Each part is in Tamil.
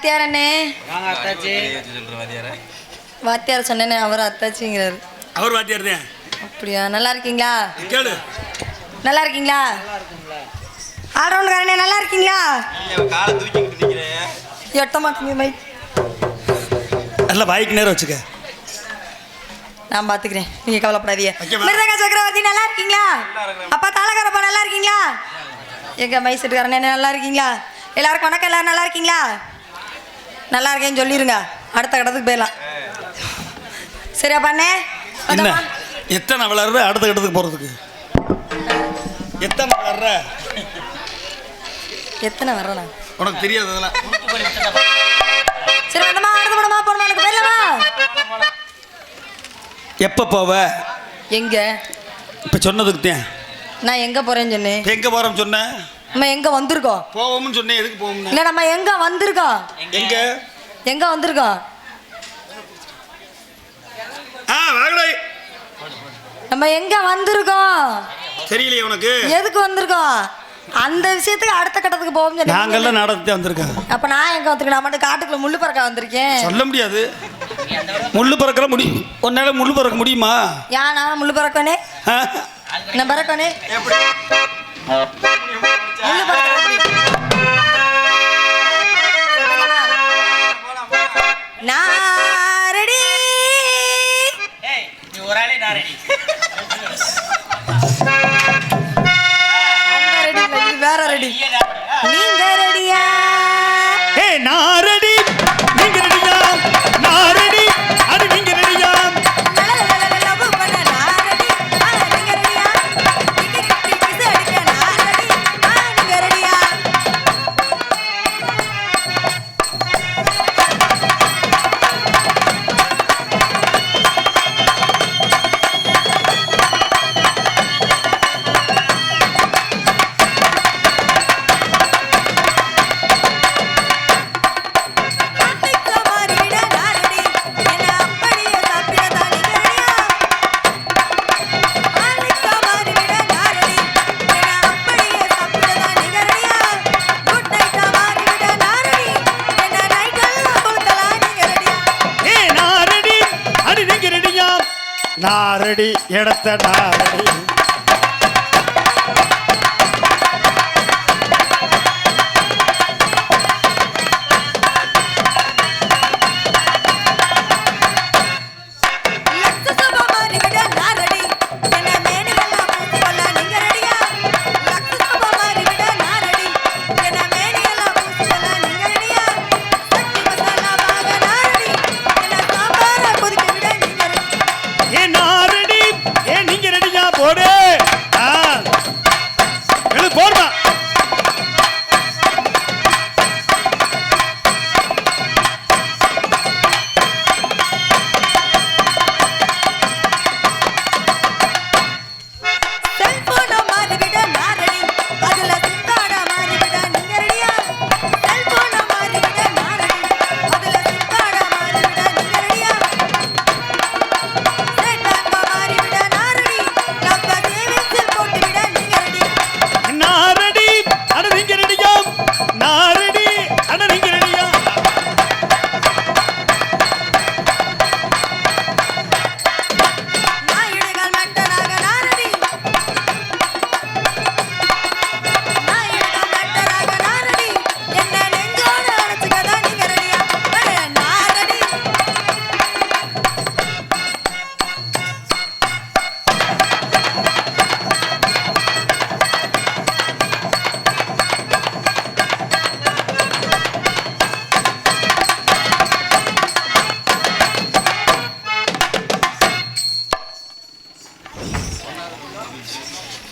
வாத்தியார் அண்ணே. வாத்தியார் சொன்னேனே, அவர் அத்தாச்சிங்கிறாரு. அவர் வாத்தியார் தான். அப்படியா? நல்லா இருக்கீங்களா? கேளு. நல்லா இருக்கீங்களா? ஆல்ரவுண்ட்காரனே நல்லா இருக்கீங்களா? காலை தூக்கிட்டு நிக்கிறேன். எட்ட மாட்டீங்க மைக். நல்லா வாய்க்கு நேரம் வச்சுக்க. நான் பார்த்துக்கிறேன், நீங்கள் கவலைப்படாதீங்க. மிருதங்க சக்கரவர்த்தி நல்லா இருக்கீங்களா? அப்பா தாளகாரப்பா நல்லா இருக்கீங்களா? எங்கள் மைசெட்டுக்காரனே நல்லா இருக்கீங்களா? எல்லாருக்கும் வணக்கம். எல்லாரும் நல்லா இருக்கீங்களா? நல்லா இருக்கேன்னு சொல்லிடுங்க, அடுத்த கட்டத்துக்கு போயிடலாம். சரியா பண்ணே? என்ன எத்தனை வளர்ற அடுத்த கட்டத்துக்கு போகிறதுக்கு? எத்தனை வளர்ற? எத்தனை வர்றேண்ணா உனக்கு தெரியாது அதெல்லாம். சரி வந்தமா, அடுத்த படமா போனமா, எனக்கு போயிடலாமா? எப்போ போவ? எங்க? இப்போ சொன்னதுக்கு தான். நான் எங்கே போகிறேன்னு சொன்னேன். எங்கே போகிறோம் சொன்னேன்? நம்ம எங்கே வந்திருக்கோம்? போவோம்னு சொன்னேன். எதுக்கு போவோம்னு? இல்லை, நம்ம எங்கே வந்திருக்கோம்? எங்கே வந்திருக்கோம்? வாங்கலை. நம்ம எங்கே வந்திருக்கோம் தெரியலையே உனக்கு? எதுக்கு வந்திருக்கோம்? அந்த விஷயத்துக்கு அடுத்த கட்டத்துக்கு போவோம். நாங்கள்லாம் நாடகத்தை வந்திருக்கேன். அப்போ நான் எங்கே வந்திருக்கேன்? நான் மட்டும் காட்டுக்குள்ள முள்ளு பறக்க வந்திருக்கேன். சொல்ல முடியாது. முள்ளு பறக்கிற முடியும். உன்னால முள்ளு பறக்க முடியுமா? யானா முள்ளு பறக்கனே? நான் பறக்கனே முள்ளு பறக்க. நான் ரெடி. ஒரு ஆளே நான் ரெடி. வேற ரெடி. நீங்க ரெடியா? நான் ரெடி. நீங்க ரெடியா? நான் ரெடி. அது நீங்க ரெடியா? நாரடி இடத்த நாரடி.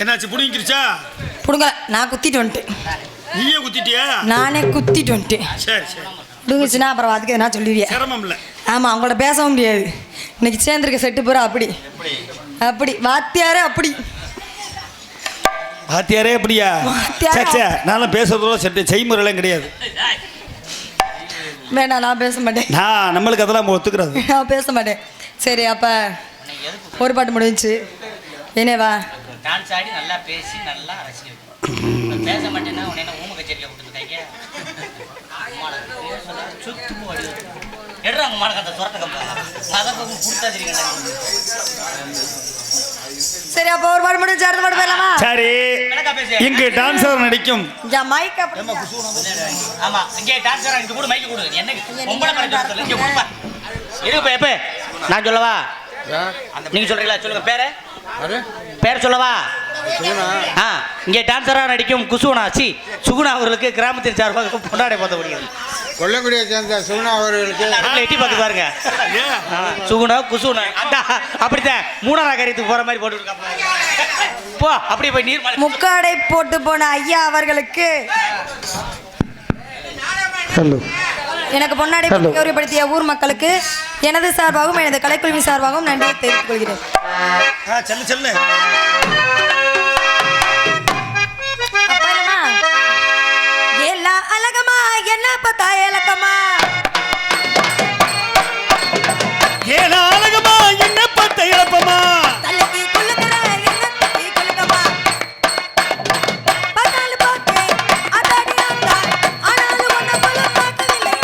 என்னாச்சு? புடிங்கிருச்சா? புடுங்க. நான் குத்திட்டு வந்துட்டேன். நீயே குத்திட்டியா? நானே குத்திட்டு வந்துட்டேன். சரி சரி. புடுங்குச்சுன்னா அப்புறம் அதுக்கு நான் சொல்லிடுவேன். சிரமம் இல்லை. ஆமாம், அவங்களோட பேசவும் முடியாது. இன்னைக்கு சேர்ந்துருக்க செட்டு பூரா அப்படி அப்படி. வாத்தியாரே அப்படி. வாத்தியாரே அப்படியா? சச்சா, நானும் பேசுறதோட செட்டு செய்முறைலாம் கிடையாது. வேணா, நான் பேச மாட்டேன். நான் நம்மளுக்கு அதெல்லாம் ஒத்துக்கிறது. நான் பேச மாட்டேன். சரி, அப்போ ஒரு பாட்டு முடிஞ்சிச்சு. என்னவா? டான்ஸ் ஆடி நல்லா பேசி நல்லா ரசிக்க பேச மாட்டேன்னா உன்னை ஊம கச்சேரியில் கொடுத்துட்டாங்க. சுத்து போடி எடுறாங்க மானக்க அந்த சொரட்ட கம்பா அதை புடிச்சா தெரியுங்க. சரி அப்போ ஒரு பாடு முடிஞ்சு அடுத்த பாடு போயிடலாமா? சரி, இங்கு டான்சர் நடிக்கும் மைக் அப்படி ஆமா இங்கே டான்சரா இங்க கூட மைக் கொடு. என்ன பொம்பளை மாதிரி சொல்ல இங்க கொடுப்பா. இருப்பா எப்ப நான் சொல்லவா? நீங்க சொல்றீங்களா? சொல்லுங்க பேரு. பேர் சொல்லவா? இங்கே டான்சரா நடிக்கும் குசுனா சுகுணா அவர்களுக்கு கிராமத்தின் சார்பாக கொண்டாட போத்தப்படுகிறது. கொல்லங்குடியை சேர்ந்த சுகுணா அவர்களுக்கு எட்டி பார்த்து பாருங்க. சுகுணா குசுனா அப்படித்தான் மூணாவது காரியத்துக்கு போற மாதிரி போட்டு போ. அப்படியே போய் நீர் முக்காடை போட்டு போன ஐயா அவர்களுக்கு எனக்கு பொன்னாடை கௌரவப்படுத்திய ஊர் மக்களுக்கு எனது சார்பாகவும் எனது கலைக்குழுவின் சார்பாகவும் நன்றியை தெரிவித்துக் கொள்கிறேன். எல்லா அழகமா என்ன பார்த்தா இலக்கமா ஏலா அழகமா என்ன பார்த்த இழப்பமா தலைக்கு குலுக்குற என்ன தட்டி குலுக்கமா பார்த்தாலும் பார்த்தேன் அதாடி ஆத்தா ஆனாலும் ஒன்ன போல பார்க்கவில்லை.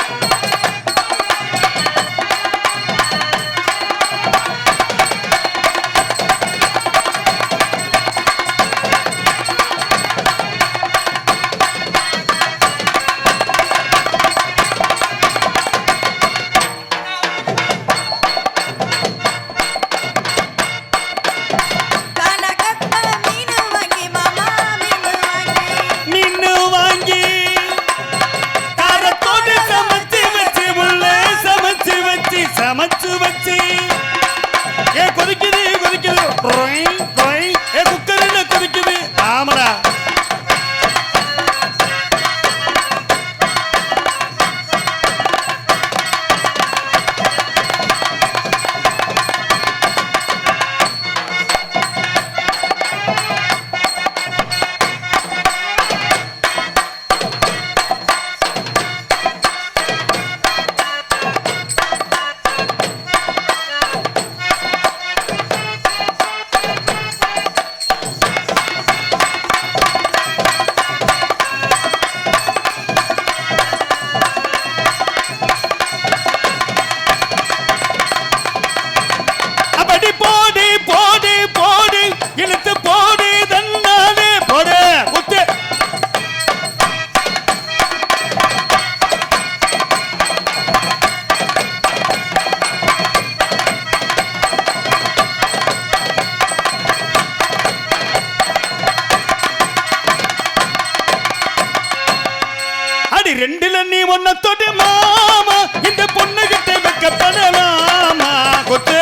ரெண்டுல நீ ஒன்ன தொட்டு மாமா இந்த பொண்ணு கிட்ட வைக்கப்படலாமா கொத்து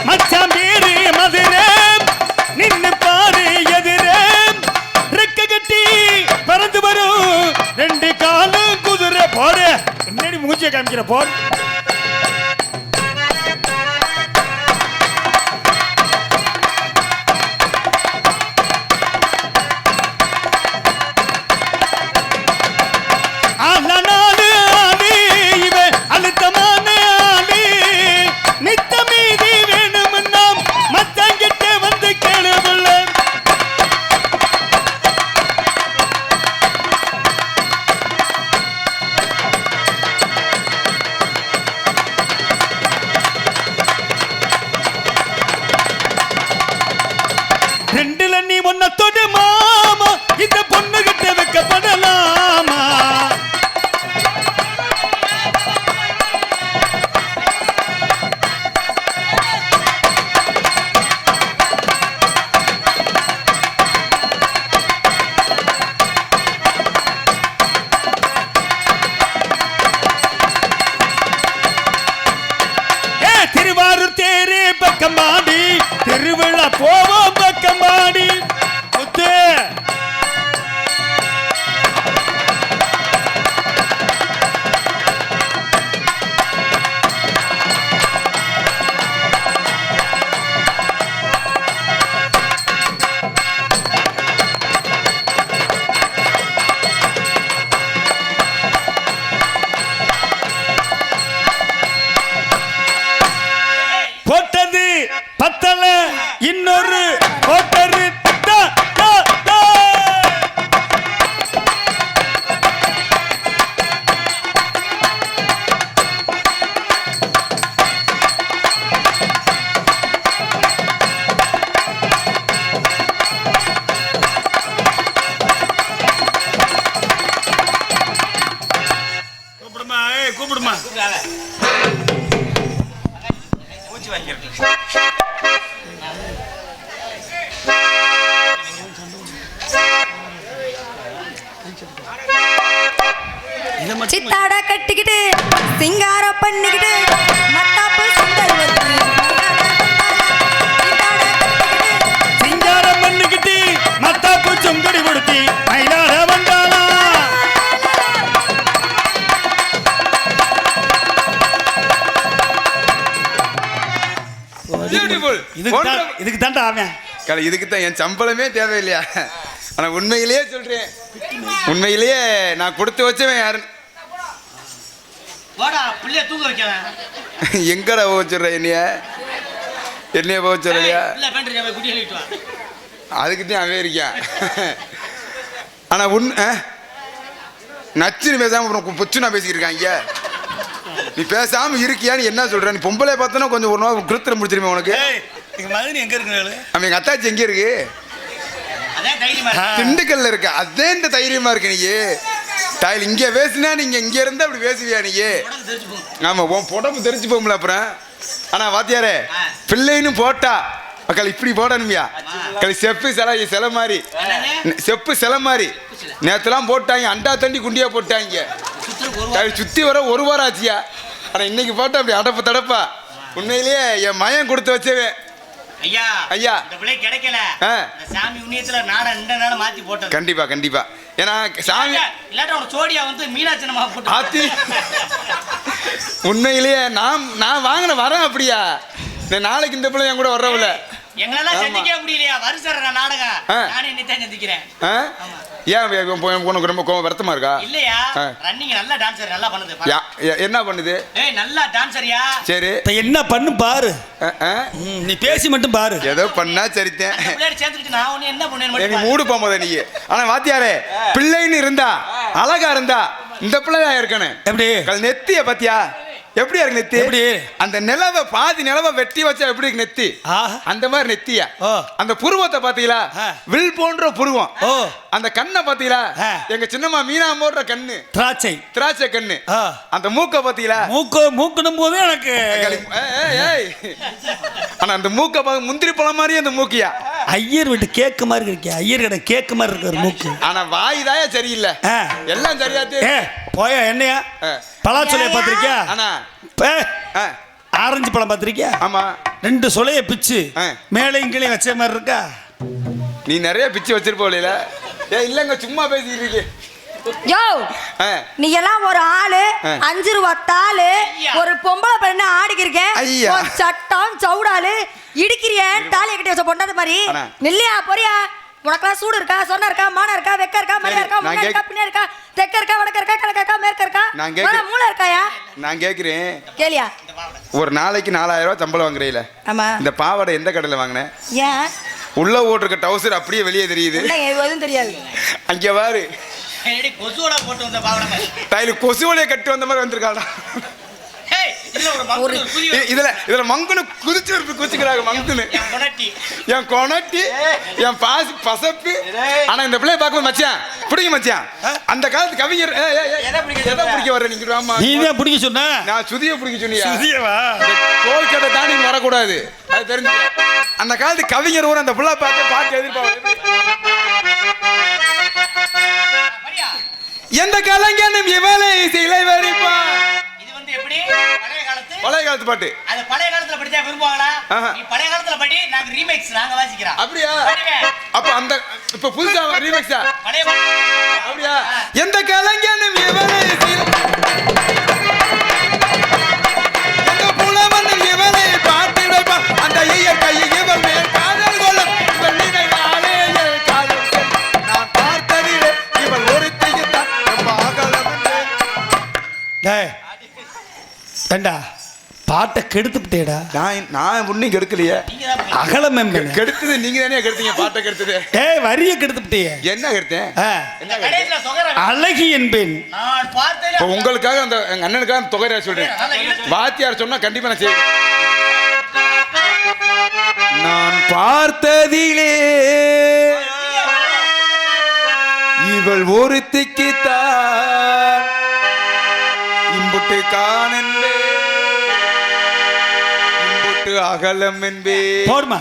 மச்சான் பேரு மதுரை நின்னு பாரு எதிரே ரெக்க கட்டி பறந்து வரும் ரெண்டு காலும் குதிரை போடு என்னடி மூஞ்சிய காமிக்கிற போடு ரெண்டுல நீ ஒன்ன தொடு மாமா இந்த பொண்ணு கிட்ட வைக்கப்படலாமா திருவாரூர் தேரே பக்கமாடி திருவிழா போவோம் பக்கமாடி முத்து சித்தாட கட்டிக்கிட்டு சிங்காரம் பண்ணிக்கிட்டு மத்தாப்பு சுண்டல் வச்சு சிங்காரம் பண்ணிக்கிட்டு மத்தாப்பு சொங்கடி கொடுத்தி மயிலாட வந்தாளா. பியூட்டிஃபுல். இதுக்கு தாண்டா அவன் இதுக்கு தான் என் சம்பளமே தேவையில்லையா? ஆனா உண்மையிலேயே சொல்றேன், உண்மையிலேயே நான் கொடுத்து வச்சவன் யாருன்னு. வாடா பிள்ளைய தூங்க வைக்கிறேன். எங்கடா போச்சுற என்னைய போச்சுறியா? இல்ல பேண்டரி போய் குட்டி எழுதிட்டு வா. அதுக்கிட்டே அவன் இருக்கான். ஆனா நச்சுன்னு பேசாம புச்சு நான் பேசிக்கிட்டு இருக்காங்க. நீ பேசாம இருக்கியான்னு என்ன சொல்ற? நீ பொம்பளை பார்த்தனா கொஞ்சம் ஒரு நாள் கிருத்திரம் முடிச்சிருமே உனக்கு. மகன் எங்க இருக்கு? அவன் எங்க அத்தாச்சி எங்க இருக்கு? திண்டுக்கல்ல இருக்க. அதே இந்த தைரியமா இருக்கு நீ. தாயில் இங்க பேசுனா நீங்க இங்க இருந்தா அப்படி பேசுவியா நீ? ஆமா, உன் புடம்பு தெரிச்சு போகும்ல அப்புறம். ஆனா வாத்தியாரே, பிள்ளைன்னு போட்டா மக்கள் இப்படி போடணுமியா? செப்பு சிலை மாதிரி, செப்பு சிலை மாதிரி நேத்துலாம் போட்டாங்க. அண்டா தண்டி குண்டியா போட்டாங்க. சுத்தி வர ஒரு வாரம் ஆச்சியா. ஆனா இன்னைக்கு போட்டா அப்படி அடப்பு தடப்பா. உண்மையிலேயே என் மயம் கொடுத்து வச்சவே. ஐயா ஐயா, இந்த பிள்ளை கிடைக்கல. இந்த சாமி உண்ணியத்துல நாட இந்த நாட மாத்தி போட்டது. கண்டிப்பா கண்டிப்பா. ஏன்னா சாமி இல்லாட்ட ஒரு சோடியா வந்து மீனாட்சனமா போட்டு ஆத்தி. உண்மையிலேயே நான் வாங்கின வரேன் அப்படியா? நாளைக்கு இந்த பிள்ளை என் கூட வர்றவுல எங்களெல்லாம் சந்திக்க முடியலையா? வருஷம் நாடகம் நானே இன்னைக்கு சந்திக்கிறேன். ஏன் உனக்கு ரொம்ப வருத்தமா இருக்கா? இல்லையா, ரன்னிங் நல்ல டான்சர், நல்லா பண்ணுது. என்ன பண்ணுது? ஏய் நல்லா டான்சரியா. சரி, என்ன பண்ணு பாரு. நீ பேசி மட்டும் பாரு. ஏதோ பண்ணா சரித்தேன். பிள்ளைய சேர்த்துக்கிட்டு நான் ஒண்ணு என்ன பண்ணுவேன்னு எனக்கு மட்டும் மூடு போகும்போது நீ. ஆனா வாத்தியாரே, பிள்ளைன்னு இருந்தா அழகா இருந்தா இந்த பிள்ளையா இருக்கணும். எப்படி நெத்திய பாத்தியா? எப்படி இருக்கு நெத்தி? எப்படி அந்த நிலவை பாதி நிலவை வெட்டி வச்சா எப்படி இருக்கு நெத்தி? அந்த மாதிரி நெத்தியா? அந்த புருவத்தை பாத்தீங்களா? வில் போன்ற புருவம். அந்த கண்ணை பாத்தீங்களா? எங்க சின்னம்மா மீனா போடுற கண்ணு, திராட்சை கண்ணு. அந்த மூக்க பாத்தீங்களா? மூக்கணும் போது எனக்கு. ஆனா அந்த மூக்க முந்திரி பழம் மாதிரி அந்த மூக்கியா? ஐயர் வீட்டு கேக்கு மாதிரி இருக்கியா? ஐயர் கடை கேக்கு மாதிரி இருக்கிற மூக்கு. ஆனா வாய் தாயா சரியில்லை. எல்லாம் சரியாத்தே. போயா என்னையா பலாச்சொலைய பாத்திருக்கியா? ஆரஞ்சு பழம் பாத்திருக்கியா? ஆமா. 2 சொலைய பிச்சு மேலையும் கீழே வச்ச மாதிரி இருக்கா? நீ நிறைய பிச்சு வச்சிருப்போல. இல்லங்க சும்மா பேசிட்டு இருக்கே. யோ, நீ எல்லாம் ஒரு ஆளு 5 ரூபா தாளு, ஒரு பொம்பளை பெண்ணு ஆடிக்கிருக்கேன். சட்டம் சவுடாலு இடிக்கிறியன் தாலியை கட்டி வச்ச பொண்டாத மாதிரி. நெல்லியா பொரியா? உனக்கெல்லாம் சூடு இருக்கா? சொன்ன இருக்கா? மானம் இருக்கா? வெக்க இருக்கா? மரியா இருக்கா? முன்னாடி இருக்கா? பின்னாடி இருக்கா? தெக்க இருக்கா? வடக்க இருக்கா? கிழக்க இருக்கா? மேற்க இருக்கா? மூளை இருக்காயா? நான் கேக்குறேன், கேளியா? ஒரு நாளைக்கு 4000 ரூபாய் சம்பளம் வாங்குறீல? ஆமா. இந்த பாவாடை எந்த கடையில வாங்கின? ஏன் உள்ள ஓட்டிருக்க டவுசர் அப்படியே வெளியே தெரியுது? எதுவும் தெரியாது. அங்க பாரு, கொசுவோட போட்டு வந்த பாவாடை. தையில கொசுவோட கட்டி வந்த மாதிரி வந்திருக்காடா. இதுல மங்குனு குதிச்சுக்கிறாங்க. மங்குனு என் கொனட்டி என் பாசி பசப்பு. ஆனா இந்த பிள்ளைய பார்க்கும்போது மச்சான் பிடிக்க மச்சான். அந்த காலத்து கவிஞர் பிடிக்க வர்ற நீங்க. நீ தான் பிடிக்க சொன்ன. நான் சுதிய பிடிக்க சொன்னியா? தோல்கட்டை தாண்டி வரக்கூடாது, அது தெரிஞ்சு. அந்த காலத்து கவிஞர் ஊர் அந்த பிள்ளை பார்த்து பாட்டு எதிர்பார்க்க. எந்த கலைஞனும் இவளை சிலை வரிப்பான். பழைய காலத்து பாட்டு. அது பழைய காலத்துல படிச்சா விரும்புவாங்களா? நீ பழைய காலத்துல படி, நாங்க ரீமேக்ஸ் நாங்க வாசிக்கிறோம். அப்படியா? அப்ப அந்த இப்ப புதுசா ரீமேக்ஸா? பழைய அப்படியா? எந்த கலைஞனும் இவளை எந்த புலவனும் இவளை பாட்டு வைப்பான். அந்த இயற்கை இவள் மேல் காதல் கொள்ளும். இவள் நினைவாலே காதல் நான் பார்த்ததிலே இவள் ஒரு தையத்தான் ரொம்ப அகலம். ஏண்டா பாட்டை கெடுத்துட்டேடா. நான் ஒன்னும் கெடுக்கலையே. அகலம் கெடுத்தது நீங்க தானே கெடுத்தீங்க. பாட்டை கெடுத்தது. வரிய கெடுத்துட்டே. என்ன கெடுத்தேன்? அழகி என்பேன். உங்களுக்காக அந்த எங்க அண்ணனுக்காக தொகையா சொல்றேன். வாத்தியார் சொன்னா கண்டிப்பா நான் செய்வேன். நான் பார்த்ததிலே இவள் ஒருத்திக்குத்தான் இம்புட்டு காணன்பே இம்புட்டு அகலம் என்பே. போடுமா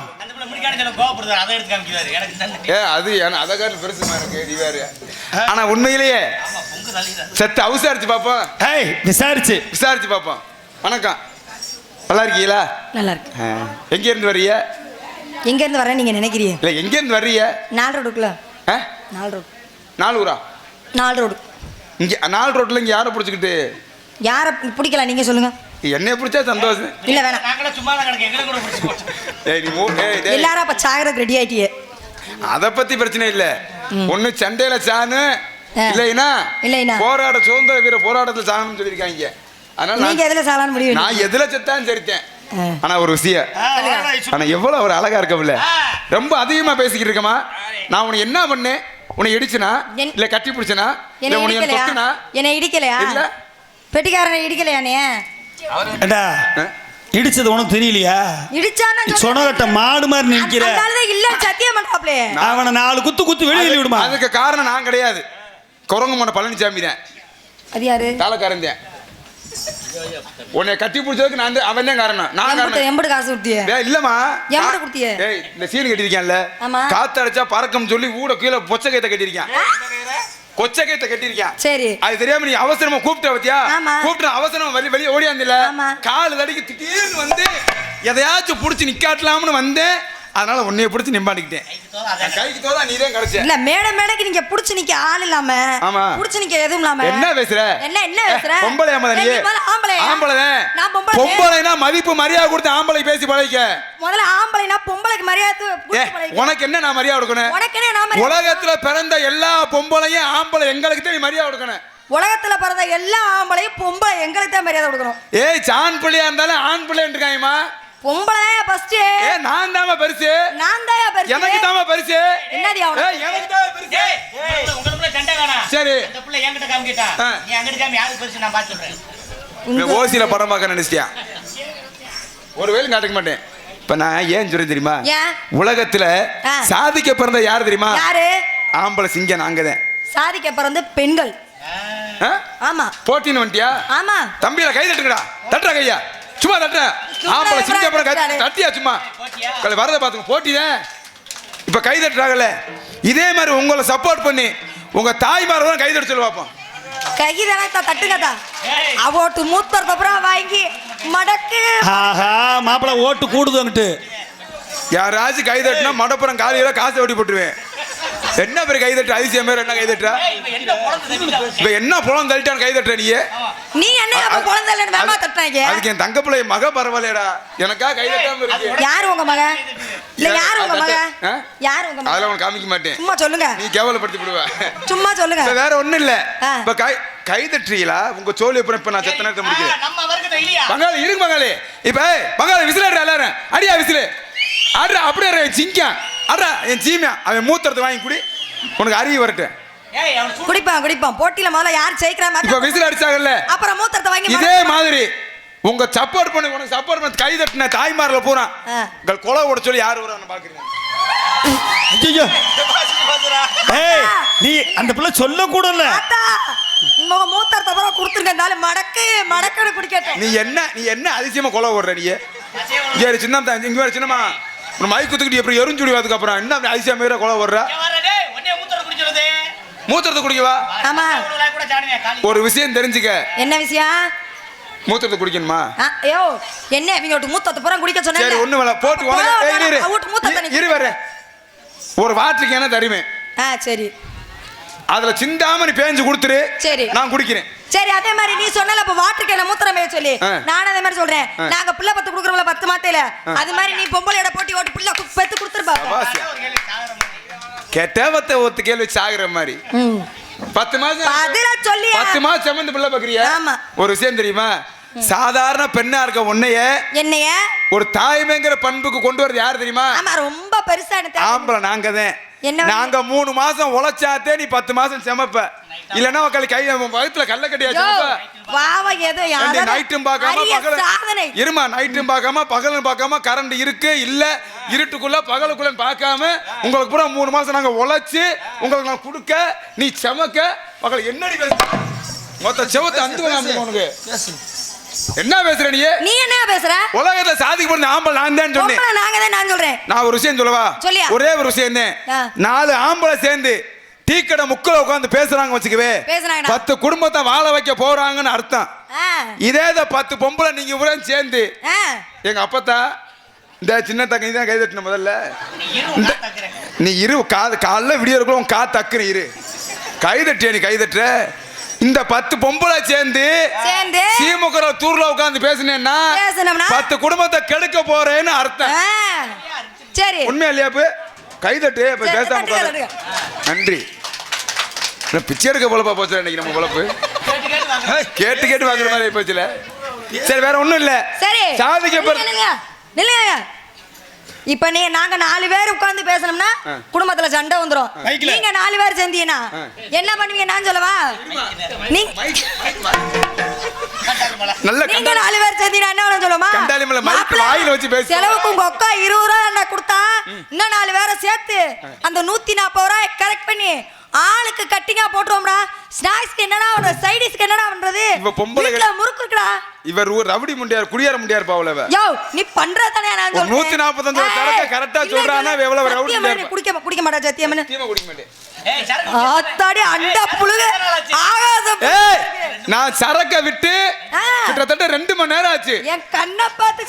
பைத்தியக்காரன் சொல்ல கோவப்படுறாரு, அதை எடுத்து காமிக்கிறாரு. எனக்கு நன்றி. அது அதை காட்டு பெருசுமா எனக்கு நீ வேறு. ஆனா உண்மையிலேயே ஆமா, பொங்கு தள்ளிடுறாரு. செத்த அவசாரிச்சு பார்ப்போம். ஏய் விசாரிச்சு பார்ப்போம். வணக்கம், நல்லா இருக்கீங்களா? நல்லா இருக்கு. எங்க இருந்து வர்றீங்க? எங்க இருந்து வரேன் நீங்க நினைக்கிறீங்க? இல்ல எங்க இருந்து வர்றீங்க? 4 ரோடுக்குள்ள. 4 ரோடு. 4 ஊரா? 4 ரோடு. இங்க 4 ரோட்ல இங்க யாரை பிடிச்சிக்கிட்டு? யாரை பிடிக்கல நீங்க சொல்லுங்க. என்னைய பிடிச்சா சந்தோஷம். இல்ல வேணாம். நாங்களே சும்மா தான் கிடக்கு, எங்களை கூட பிடிச்சு போச்சு. ஏய் நீ எல்லாரும் அப்ப சாகறதுக்கு ரெடி ஆயிட்டியே. அத பத்தி பிரச்சனை இல்ல. ஒண்ணு சண்டையில சாணு இல்லைனா போராட சுதந்திர வீர போராட்டத்துல சாகணும்னு சொல்லிருக்காங்க. அதனால நீங்க எதுல சாகலாம்னு முடிவு? நான் எதுல செத்தான்னு சரித்தேன். ஆனா ஒரு விஷயம், ஆனா எவ்வளவு ஒரு அழகா இருக்கவில்ல, ரொம்ப அதிகமா பேசிக்கிட்டு இருக்கமா. நான் உன்னை என்ன பண்ணேன்? உன்னை இடிச்சனா இல்ல கட்டி பிடிச்சனா இல்ல உன்னை தொட்டனா? என்ன இடிக்கலையா? இல்ல பெட்டிக்காரனை இடிக்கலையா நீ? ஏண்டா இடிச்சது உனக்கு தெரியலையா? இடிச்சானே சொனகட்ட மாடு மாதிரி நிக்கிற. அதனால இல்ல சத்தியம் பண்றாப்ளே. அவனை 4 குத்து வெளியில விடுமா. அதுக்கு காரணம் நான் கிடையாது, குரங்கு மன பழனிசாமி தான். அது யாரு? தாளக்காரன் தான். உன்னை கட்டி பிடிச்சதுக்கு நான் அவன் தான் காரணம். நான் காரணம். எம்படு காசு கொடுத்தியே? இல்லம்மா, எம்படு கொடுத்தியே? ஏய் இந்த சீன் கட்டிருக்கேன்ல, காத்து அடிச்சா பறக்கும் சொல்லி ஊட கீழே பொச்ச கைத்த கட்டிருக்கேன். கொச்ச கைத்த கட்டிருக்கேன். சரி, அது தெரியாம நீ அவசரமா கூப்பிட்ட பத்தியா? கூப்பிட்டு அவசரமா வெளியே ஓடியாந்தில்ல, கால் தடிக்கு திடீர்னு வந்து எதையாச்சும் புடிச்சு நிக்காட்டலாம்னு வந்தேன். அதனால உன்னைய பிடிச்சி நிம்பாடிக்கிட்டேன். கைக்கு தோதா நீ தான் கிடைச்ச. இல்ல மேடைக்கு நீங்க புடிச்சு நிக்க ஆள் இல்லாம, புடிச்சு நிக்க எதுவும் இல்லாம என்ன பேசுற? என்ன பேசுற? பொம்பளை அம்மா நீ? ஆம்பளை தான். நான் பொம்பளை. பொம்பளைனா மதிப்பு மரியாதை கொடுத்து ஆம்பளை பேசி பழகிக்க. முதல்ல ஆம்பளைனா பொம்பளைக்கு மரியாதை கொடுத்து பழகிக்க. உனக்கு என்ன நான் மரியாதை கொடுக்கணும்? உனக்கு என்ன நான் மரியாதை? உலகத்துல பிறந்த எல்லா பொம்பளையும் ஆம்பளை எங்களுக்கு தான் நீ மரியாதை கொடுக்கணும். உலகத்துல பிறந்த எல்லா ஆம்பளையும் பொம்பளை எங்களுக்கு தான் மரியாதை கொடுக்கணும். ஏய் சான் பிள்ளையா இருந்தாலும் ஆண் பிள்ளை இருக்காயமா? பொம்பளை ஃபர்ஸ்ட். நான் தாமா பெருசு. நான் தான் பெருசு. எனக்கு தாமா பெருசு. என்னடி அவன? எனக்கு தான் பெருசு. உங்களுக்குள்ள சண்டை வேணாம். சரி, அந்த புள்ள என்கிட்ட காமிக்கிட்டா, நீ அங்கிட்ட காமி, யாருக்கு பெருசு நான் பார்த்து சொல்றேன். நீ ஓசில படம் பார்க்க நினைச்சிட்டியா? ஒருவேளை காட்டிக்க மாட்டேன். இப்ப நான் ஏன் சொல்றேன் தெரியுமா? உலகத்துல சாதிக்க பிறந்த யாரு தெரியுமா? யாரு? ஆம்பளை சிங்கம் நாங்க தான். சாதிக்க பிறந்த பெண்கள். ஆமா. போட்டின்னு வந்துட்டியா? ஆமா. தம்பியில கை தட்டுங்கடா. தட்டுற கையா சும்மா தட்டுற. ஆம்பளை சிங்கம் தட்டியா சும்மா வரத பாத்துங்க. போட்டிதான் இப்ப கை தட்டுறாங்கல்ல, இதே மாதிரி உங்களை சப்போர்ட் பண்ணி உங்க தாய்மாரெல்லாம் கை தட்டு சொல்லி பார்ப்போம். கைதான தட்டுங்கதா. அவோட்டு மூத்தறத அப்புறம் வாங்கி மடக்கு. ஆஹா மாப்பிள ஓட்டு கூடுதுங்கிட்டு யாராச்சும் கை தட்டுனா மடப்புறம் காலையில காசை வெட்டி போட்டுருவேன். என்ன பேர் கை தட்டு? அதிசயம் பேர் என்ன கை தட்டுறா? இப்ப என்ன புலம் தள்ளிட்டான்னு கை தட்டுற நீ என்ன புலந்தல்லன்னு வேமா தட்டாங்க. அதுக்கு என் தங்க பிள்ளை மக பரவாயில்லடா, எனக்கா கை தட்டாம இருக்கு. யாரு உங்க மக? இல்ல யாரு உங்க மக? யாரு உங்க மக? அதெல்லாம் உனக்கு காமிக்க மாட்டேன். சும்மா சொல்லுங்க. நீ கேவலப்படுத்தி விடுவ. சும்மா சொல்லுங்க. வேற ஒண்ணும் இல்ல. இப்ப கை தட்டுறீங்களா? உங்க சோழி அப்புறம் இப்ப நான் செத்த நேரத்தை முடிக்கிறேன். நம்ம வர்க்கத்தை இல்லையா? பங்காளி இருக்கு பங்காளி. இப்ப பங்காளி விசில் அடிடா எல்லாரும். அடியா விசில் அட்ரா. அப்படியே என் சிங்கம் அட்ரா, என் சீமியா அவன் மூத்தரத்தை வாங்கி குடி, உனக்கு அறிவு வரட்டும். குடிப்பான் போட்டியில முதல்ல யார் ஜெயிக்கிறா மாதிரி. இப்ப விசில் அடிச்சாங்கல்ல, அப்புறம் மூத்தரத்தை வாங்கி இதே மாதிரி உங்க சப்போர்ட் பண்ணி உனக்கு சப்போர்ட் பண்ணி கை தட்டின தாய்மார்ல பூரா உங்கள் கொலை ஓட சொல்லி யாரு வரான்னு பாக்குறீங்க? ஐயோ ஏய் நீ அந்த பிள்ளை சொல்ல கூட இல்ல. உங்க மூத்தரத்தை அப்புறம் கொடுத்துருக்கனால மடக்குன்னு குடிக்கட்டேன். நீ என்ன அதிசயமா கொலை ஓடுற? நீ இங்க சின்ன இங்க வேற சின்னமா ஒரு மை குத்துக்கிட்டு எப்படி எரிஞ்சுடி அதுக்கு அப்புறம் என்ன அதிசயம் மேல கொலை ஓடுற? மூத்திரத்தை குடிக்கவா? ஆமா. ஒரு விஷயம் தெரிஞ்சுக்க. என்ன விஷயம்? மூத்திரத்தை குடிக்கணுமா? ஐயோ என்ன இவங்க மூத்தத்தை பூரா குடிக்க சொன்னாங்க. சரி ஒண்ணு வேலை போட்டு இரு வர ஒரு வாட்டருக்கு என்ன தருமே. சரி அதுல சிந்தாம நீ பேஞ்சு கொடுத்துரு. சரி நான் குடிக்கிறேன். சரி அதே மாதிரி நீ சொன்னல அப்ப வாட்டருக்கு என்ன மூத்திரமே சொல்லி நான் அதே மாதிரி சொல்றேன். நாங்க பிள்ளை பத்து குடுக்குறோம்ல 10 மாத்தையில அது மாதிரி நீ பொம்பளையோட போட்டி ஓட்டு பிள்ளை பெத்து கொடுத்துருப்பா. கெட்டவத்தை ஒத்து கேள்வி சாகுற மாதிரி 10 மாசம் சொல்லி 10 மாசம் சமந்து பிள்ளை பாக்குறியா? ஒரு விஷயம் தெரியுமா? சாதாரண பெண்ணா இருக்க என்னைய ஒரு தாய்மைங்கிற பண்புக்கு கொண்டு வரது யாரு தெரியுமா? ரொம்ப பெருசா ஆம்பளை நாங்க தான். நாங்க 3 மாசம் உழைச்சாத்தே நீ 10 மாசம் செமப்ப. இல்லன்னா உக்கால கை வயித்துல கல்ல கட்டியா செமப்ப. நைட்டும் பார்க்காம பகல் இருமா, நைட்டும் பார்க்காம பகலும் பார்க்காம கரண்ட் இருக்கு இல்ல இருட்டுக்குள்ள பகலுக்குள்ள பார்க்காம உங்களுக்கு பூரா 3 மாசம் நாங்க உழைச்சு உங்களுக்கு நான் கொடுக்க நீ செமக்க பகல் என்னடி மொத்த செவத்தை அந்து உனக்கு என்ன பேசுற நீ? நீ என்ன பேசுற? உலகத்துல சாதிக்க போற ஆம்பளை நான் தான் சொன்னேன். பொம்பளை நாங்க தான் நான் சொல்றேன். நான் ஒரு விஷயம் சொல்லவா? சொல்லியா? ஒரே ஒரு விஷயம் தான். ஆ. 4 ஆம்பளை சேர்ந்து டீக்கடை முக்குல உட்கார்ந்து பேசுறாங்க வச்சுக்கவே, பேசுறாங்கடா. 10 குடும்பத்தை வாழ வைக்க போறாங்கன்னு அர்த்தம். ஆ. இதே 10 பொம்பளை நீங்க உரை சேர்ந்து ஆ. எங்க அப்பத்தா இந்த சின்ன தக்க நீ தான் கை தட்டின முதல்ல. நீ இரு காலைல விடியறக்குள்ள உன் கா தக்குன்னு இரு. கை தட்டிய நீ கை தட்டுற. இந்த 10 பொம்பளை சேர்ந்து சீமுகர தூர்ல உட்கார்ந்து பேசினேன்னா 10 குடும்பத்தை கெடுக்க போறேன்னு அர்த்தம். சரி, உண்மையா இல்லையா? கை தட்டு. இப்ப பேசாம உட்காரு. நன்றி. பிச்சை எடுக்க பொழப்பா போச்சு இன்னைக்கு நம்ம பொழப்பு. கேட்டு கேட்டு வாங்குற மாதிரி போச்சுல. சரி, வேற ஒண்ணும் இல்ல. சரி, சாதிக்க நில்லுங்க. இப்ப நாங்க 4 பேர் உட்கார்ந்து பேசணும்னா குடும்பத்துல சண்டை வந்துரும். நீங்க 4 பேர் சேர்ந்தீங்கன்னா என்ன பண்ணுவீங்க நான் சொல்லவா? நீங்க 4 பேர் சேர்ந்தீங்கன்னா என்ன சொல்லுமா? செலவுக்கு உங்க அக்கா 20 ரூபா என்ன கொடுத்தா இன்னும் 4 பேரை சேர்த்து அந்த 140 ரூபாய் கரெக்ட் பண்ணி ஆளுக்கு கட்டிங்கா போட்டுருவோம்டா. ஸ்நாக்ஸ்க்கு என்னடா பண்ற? சைடிஸ்க்கு என்னடா பண்றது? வீட்ல முறுக்கு இருக்குடா. இவர் ரவுடி முண்டியார் குடியார முண்டியார் பாவலவ. யோ, நீ பண்றதானே நான் சொல்றேன். 145 சரக்கு கரெக்ட்டா சொல்றானா எவ்வளவு ரவுடி முண்டியார்? குடிக்க மாட்டா சத்தியமனே. சத்தியமா குடிக்க மாட்டேன். ஆத்தாடி அண்ட புளுகு ஆகாசம். ஏய், நான் சரக்க விட்டு கிட்டத்தட்ட 2 மணி நேரம் ஆச்சு. என் கண்ணை பார்த்து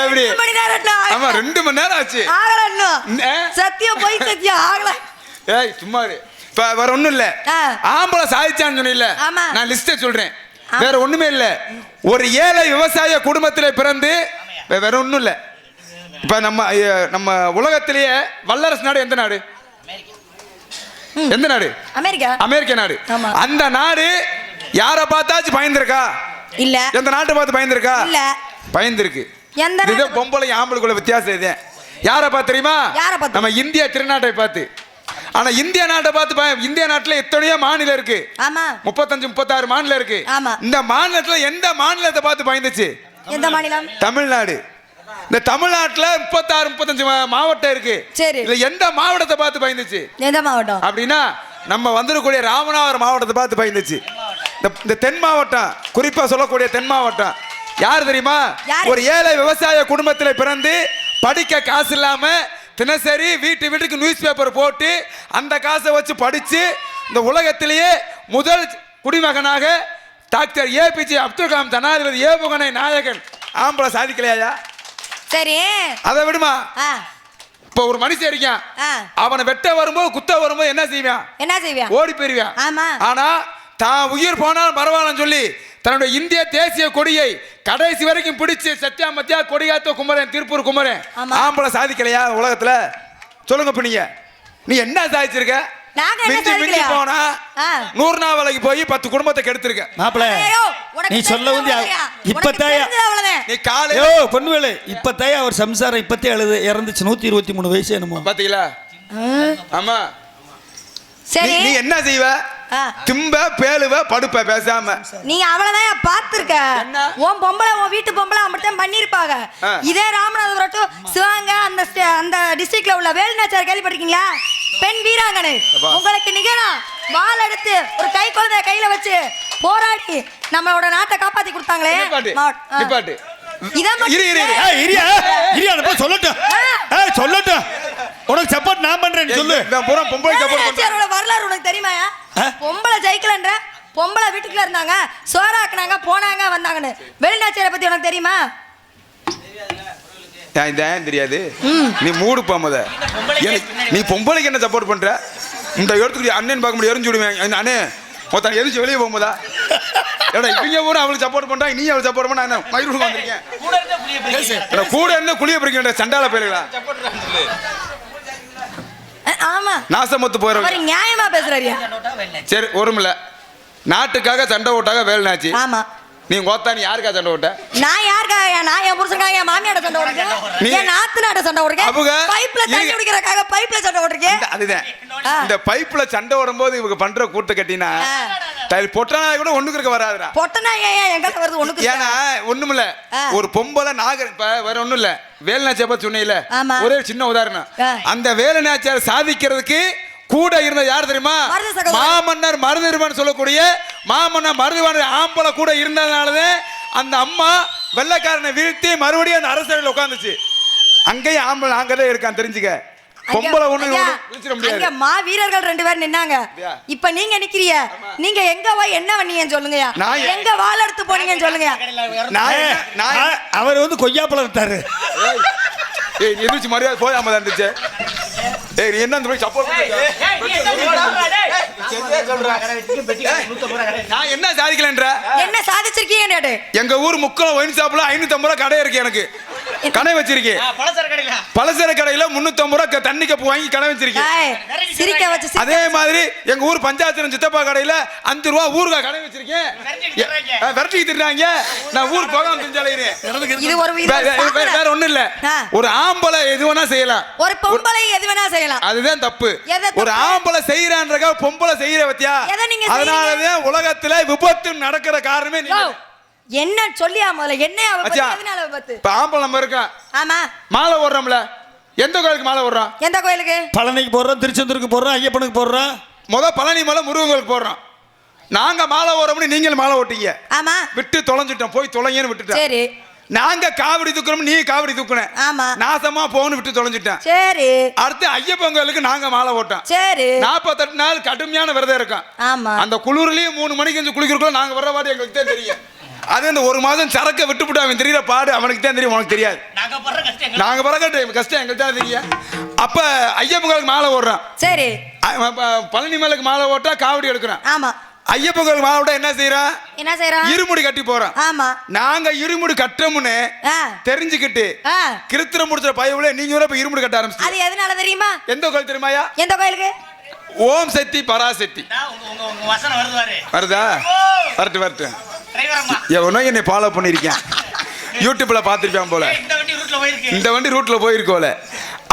எப்படி? ஆமா, 2 மணி நேரம் ஆச்சு. ஆகல இன்னும். சத்தியம் போய் சத்தியம் ஆகல. ஏய் சும்மா இரு. இப்ப வேற ஒண்ணும் இல்ல. ஆம்பளை சாதிச்சான்னு சொன்னீல்ல, நான் லிஸ்ட் சொல்றேன். வேற ஒண்ணுமே இல்ல. ஒரு ஏழை விவசாய குடும்பத்திலே பிறந்து வேற ஒண்ணும் இல்ல. இப்ப நம்ம உலகத்திலேயே வல்லரசு நாடு எந்த நாடு? எந்த நாடு? அமெரிக்கா. அமெரிக்க நாடு. அந்த நாடு யார பார்த்தாச்சும் பயந்துருக்கா? இல்ல. எந்த நாட்டை பார்த்து பயந்துருக்கா? இல்ல. பயந்துருக்கு. இது பொம்பளை ஆம்பளுக்குள்ள வித்தியாசம் இது. யாரை பார்த்து தெரியுமா? நம்ம இந்திய திருநாட்டை பார்த்து. ஆனா இந்திய நாட்டை பார்த்து இந்திய நாட்டுல எத்தனையோ மாநிலம் இருக்கு. 35-36 மாநிலம் இருக்கு. இந்த மாநிலத்துல எந்த மாநிலத்தை பார்த்து பயந்துச்சு? எந்த மாநிலம்? தமிழ்நாடு. இந்த தமிழ்நாட்டுல 36-35 மாவட்டம் இருக்கு. இல்ல எந்த மாவட்டத்தை பார்த்து பயந்துச்சு? எந்த மாவட்டம் அப்படின்னா நம்ம வந்துடக்கூடிய ராமநாதபுரம் மாவட்டத்தை பார்த்து பயந்துச்சு. இந்த தென் மாவட்டம், குறிப்பா சொல்லக்கூடிய தென் மாவட்டம் யார் தெரியுமா? ஒரு ஏழை விவசாய குடும்பத்தில் பிறந்து படிக்க காசு இல்லாம தினசரி வீட்டுக்கு நியூஸ் பேப்பர் போட்டு அந்த காசை வச்சு படிச்சு இந்த உலகத்திலேயே முதல் குடிமகனாக டாக்டர் ஏபிஜே அப்துல் கலாம் ஜனாதிபதி ஏவுகணை நாயகன் ஆம்பளை சாதிக்கலையா? சரி, அதை விடுமா. இப்ப ஒரு மனுஷன் இருக்கான், அவனை வெட்ட வரும்போது குத்த வரும்போது என்ன செய்வான்? ஓடி போயிருவான். ஆனா தான் உயிர் போனாலும் பரவாயில்லன்னு சொல்லி தன்னுடைய இந்திய தேசிய கொடியை கடைசி வரைக்கும் பிடிச்சு சத்தியா மத்தியா கொடியாத்த குமரன், திருப்பூர் குமரன் ஆம்பளை சாதிக்கலையா உலகத்துல? சொல்லுங்க. நீ என்ன சாதிச்சிருக்க? மிஞ்சி போனா 100 நாள் வேலைக்கு போய் 10 குடும்பத்தை கெடுத்திருக்க. மாப்பிள்ள நீ சொல்ல வந்து இப்பத்தாயா நீ காலையோ பொண்ணுவேளை இப்பத்தாயா அவர் சம்சாரம் இப்பத்தே அழுது இறந்துச்சு. 123 வயசு என்னமோ பாத்தீங்களா? ஆமா. சரி, நீ என்ன செய்வ? திம்ப பேலுவ படுப்ப பேசாம. நீ அவ்வளவுதான் பாத்துருக்க. உன் பொம்பளை உன் வீட்டு பொம்பளை அப்படித்தான் பண்ணிருப்பாங்க. இதே ராமநாதபுரம் டு சிவகங்கை அந்த டிஸ்ட்ரிக்ட்ல உள்ள வேலுநாச்சியார் கேள்விப்பட்டிருக்கீங்களா? பெண் வீராங்கனை. உங்களுக்கு நிகழா வாள் எடுத்து ஒரு கை குழந்தைய கையில வச்சு போராடி நம்மளோட நாட்டை காப்பாத்தி கொடுத்தாங்களே. சொல்லட்டும். உனக்கு சப்போர்ட் நான் பண்றேன் சொல்லு. வரலாறு உனக்கு தெரியுமாயா? பொம்பளை ஜெயிக்கலன்ற பொம்பளை வீட்டுக்குள்ள இருந்தாங்க, சோறாக்குனாங்க, போனாங்க, வந்தாங்கன்னு. வெளிநாச்சியாரை பத்தி உனக்கு தெரியுமா? தெரியாது. நீ மூடு போமத. நீ பொம்பளைக்கு என்ன சப்போர்ட் பண்ற? இந்த இடத்துக்கு அண்ணன் பார்க்க முடியும், எரிஞ்சு விடுவேன். அண்ணே மொத்தம் எரிஞ்சு வெளியே போகும்போதா? இவங்க கூட அவளுக்கு சப்போர்ட் பண்றாங்க, நீ அவளுக்கு சப்போர்ட் பண்ண. மயிருக்கு வந்திருக்கேன் கூட என்ன குளிய பிடிக்க சண்டால போயிருக்கா? ஆமா, நாசமத்து போற நியாயமா பேசுறாரியா? சரி, ஒருமில்ல. நாட்டுக்காக சண்டை ஓட்டாக வேலுநாச்சி. ஆமா. நீ கோத்தா நீ யாருக்கா சண்டை ஓட்ட? நான் யாருக்காக? நான் என் புருஷனுக்காக, என் மாமியாட சண்டை ஓடுறேன், என் நாத்தனாட சண்டை ஓடுறேன். அவங்க பைப்ல தண்ணி குடிக்கிறதுக்காக பைப்ல சண்டை ஓடுறேன். அதுதான் இந்த பைப்ல சண்டை ஓடும்போது இவங்க பண்ற கூட்ட கட்டினா டைல் பொட்டனா கூட ஒண்ணுக்கு இருக்க வராதுடா. பொட்டனா ஏன் எங்க வருது ஒண்ணுக்கு? ஏன்னா ஒண்ணுமில்ல, ஒரு பொம்பளை நாகர் இப்ப வேற ஒண்ணும் இல்ல. வேலுநாச்சியார் பத்தி சொன்னீல, ஒரே சின்ன உதாரணம். அந்த வேலுநாச்சியார் சாதிக்கிறதுக்கு கூட இருந்த யார் தெரியுமா? மருது சகோதரர். மாமன்னர் மருதுவான் சொல்லக்கூடிய மாமன்னர் மருதுவான் ஆம்பளை கூட இருந்ததுனாலதான் அந்த அம்மா வெள்ளைக்காரனை வீழ்த்தி மறுபடியும் அந்த அரசவையில் உட்காந்துச்சு. அங்கேயும் ஆம்பளை அங்கதான் இருக்கான் தெரிஞ்சுக்க. பொம்பளை ஒண்ணு விழிச்சிட முடியாது. அங்க மா வீரர்கள் 2 பேர் நின்னாங்க. இப்ப நீங்க நிக்கிறீங்க. நீங்க எங்க போய் என்ன பண்ணீங்கன்னு சொல்லுங்கயா. எங்க வாள் எடுத்து போனீங்கன்னு சொல்லுங்கயா. அவர் வந்து கொய்யாப்பழம் வித்தாரு. ஏய் எந்திரிச்சு மரியாதை போயாம தான் இருந்துச்சு. ஏய் நீ என்ன போய் சப்போர்ட் நான் என்ன சாதிக்கலன்ற? என்ன சாதிச்சிருக்கீங்க? எங்க ஊர் முக்கில் ஒயின் ஷாப்ல 550 ரூபா கடை இருக்கு. எனக்கு கடை வச்சிருக்கேன். பலசர கடையில 350 ரூபா தண்ணி கப்பு வாங்கி கடை வச்சிருக்கேன். சிரிக்க வச்சு அதே மாதிரி எங்க ஊர் பஞ்சாயத்து சித்தப்பா கடையில 5 ரூபா ஊருக்கா கடை வச்சிருக்கேன். விரட்டிக்கு திட்டாங்க. நான் ஊருக்கு போகாம செஞ்சாலேறேன். இது ஒரு வேற ஒண்ணும் இல்ல. ஒரு ஆம்பளை எது வேணா செய்யலாம், ஒரு பொம்பளை எது வேணா செய்யலாம். அதுதான் தப்பு. ஒரு ஆம்பளை செய்யறான்றக்க பொம்பளை செய்யற பத்தியா? அதனாலதான் உலகத்துல விபத்து நடக்கிற காரணமே என்ன சொல்லியா முதல்ல என்ன எதனால விபத்து? இப்ப ஆம்பளை நம்ம இருக்கா? ஆமா. மாலை ஓடுறோம்ல, எந்த கோயிலுக்கு மாலை ஓடுறோம்? எந்த கோயிலுக்கு? பழனிக்கு போடுறோம், திருச்செந்தூருக்கு போடுறோம், ஐயப்பனுக்கு போடுறோம். பழனி மலை முருகன் கோயிலுக்கு போடுறோம். நாங்க மாலை ஓடுறோம்னு நீங்களும் மாலை ஓட்டீங்க. ஆமா. விட்டு தொலைஞ்சிட்டோம், போய் தொலைங்கன்னு விட்டுட்டோம். சரி. நாங்க காவடி தூக்குறோம், நீ காவடி தூக்குன. ஆமா. நாசமா போன்னு விட்டு தொலைஞ்சிட்டேன். சரி. அடுத்து ஐயப்பன் கோயிலுக்கு நாங்க மாலை ஓட்டோம். சரி. 48 நாள் கடுமையான விரதம் இருக்கும். ஆமா. அந்த குளிர்லயும் 3 மணிக்கு வந்து குளிக்கிறோம். நாங்க வர்ற பாடு எங்களுக்கு தான் தெரியும். அது இந்த 1 மாதம் சரக்க விட்டுவிட்டு அவன் தெரியல பாடு அவனுக்கு தான் தெரியும், உனக்கு தெரியாது. நாங்க பறக்க கஷ்டம் எங்களுக்கு தான் தெரியும். அப்ப ஐயப்பன் கோயிலுக்கு மாலை ஓடுறோம். சரி. பழனி மலைக்கு மாலை ஓட்டா காவடி எடுக்கிறோம். ஆமா. ஐயப்பன் கோயில் மாலை ஓட்ட என்ன செய்யறோம்? என்ன செய்யறோம்? இருமுடி கட்டி போறோம். ஆமா. நாங்க இருமுடி கட்டமுன்னு தெரிஞ்சுக்கிட்டு கிருத்திரம் முடிச்ச பயவுல நீங்க இப்ப இருமுடி கட்ட ஆரம்பிச்சு. அது எதனால தெரியுமா? எந்த கோயில் தெரியுமாயா? எந்த கோயிலுக்கு? ஓம் சக்தி பராசக்தி. வருதா? வரட்டு எவனோ என்னை ஃபாலோ பண்ணிருக்கேன். யூடியூப்ல பாத்துருப்பேன் போல. இந்த வண்டி ரூட்ல போயிருக்கோல.